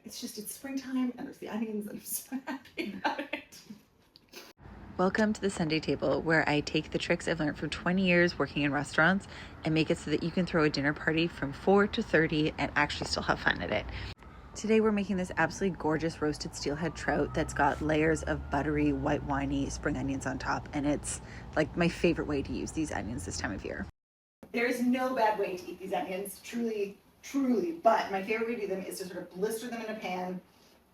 it's springtime and there's the onions and I'm so happy about it. Welcome to the Sunday table, where I take the tricks I've learned from 20 years working in restaurants and make it so that you can throw a dinner party from 4 to 30 and actually still have fun at it. Today we're making this absolutely gorgeous roasted steelhead trout that's got layers of buttery, white winey spring onions on top, and it's like my favorite way to use these onions this time of year. There is no bad way to eat these onions, truly, but my favorite way to do them is to sort of blister them in a pan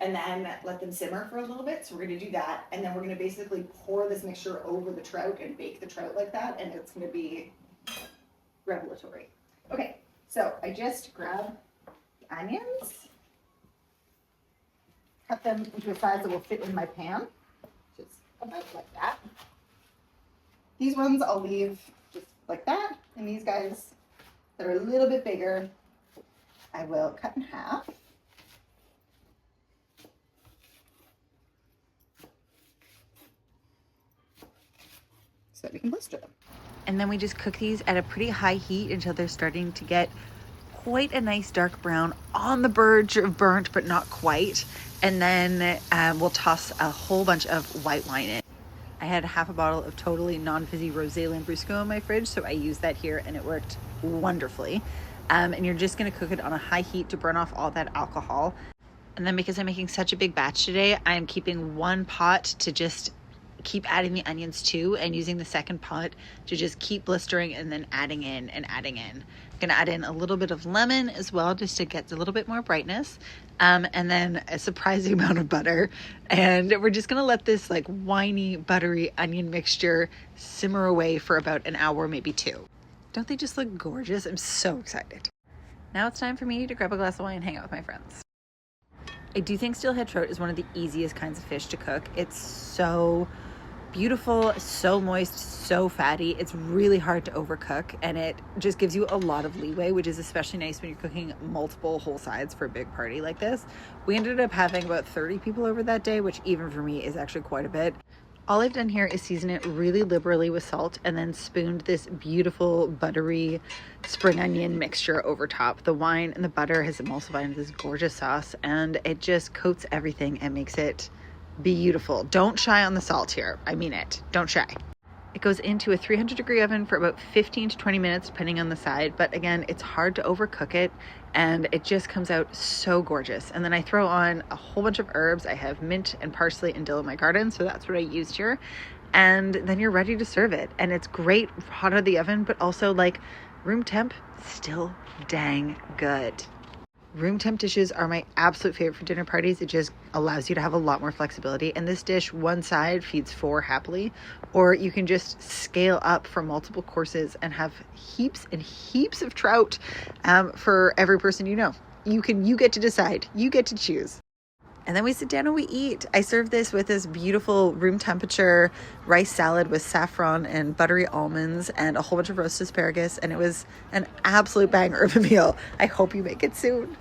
and then let them simmer for a little bit. So we're going to do that, and then we're going to basically pour this mixture over the trout and bake the trout like that, and it's going to be revelatory. Okay, so I just grab the onions, cut them into a size that will fit in my pan, just about like that. These ones I'll leave just like that, and these guys that are a little bit bigger, I will cut in half. So that we can blister them. And then we just cook these at a pretty high heat until they're starting to get quite a nice dark brown, on the verge of burnt, but not quite. And then we'll toss a whole bunch of white wine in. I had half a bottle of totally non-fizzy Rosé Lambrusco in my fridge, so I used that here and it worked wonderfully. And you're just gonna cook it on a high heat to burn off all that alcohol. And then because I'm making such a big batch today, I'm keeping one pot to just keep adding the onions to, and using the second pot to just keep blistering and then adding in and adding in. I'm gonna add in a little bit of lemon as well, just to get a little bit more brightness, and then a surprising amount of butter. And we're just gonna let this like winey, buttery onion mixture simmer away for about an hour, maybe two. Don't they just look gorgeous? I'm so excited. Now it's time for me to grab a glass of wine and hang out with my friends. I do think steelhead trout is one of the easiest kinds of fish to cook. It's so beautiful, so moist, so fatty. It's really hard to overcook, and it just gives you a lot of leeway, which is especially nice when you're cooking multiple whole sides for a big party like this. We ended up having about 30 people over that day, which even for me is actually quite a bit. All I've done here is season it really liberally with salt and then spooned this beautiful buttery spring onion mixture over top. The wine and the butter has emulsified into this gorgeous sauce, and it just coats everything and makes it beautiful. Don't shy on the salt here. I mean it. Don't shy. It goes into a 300-degree oven for about 15 to 20 minutes, depending on the side. But again, it's hard to overcook it, and it just comes out so gorgeous. And then I throw on a whole bunch of herbs. I have mint and parsley and dill in my garden, so that's what I used here. And then you're ready to serve it. And it's great hot out of the oven, but also like room temp, still dang good. Room temp dishes are my absolute favorite for dinner parties. It just allows you to have a lot more flexibility. And this dish, one side feeds 4 happily, or you can just scale up for multiple courses and have heaps and heaps of trout for every person you know. You get to decide. You get to choose. And then we sit down and we eat. I serve this with this beautiful room temperature rice salad with saffron and buttery almonds and a whole bunch of roasted asparagus. And it was an absolute banger of a meal. I hope you make it soon.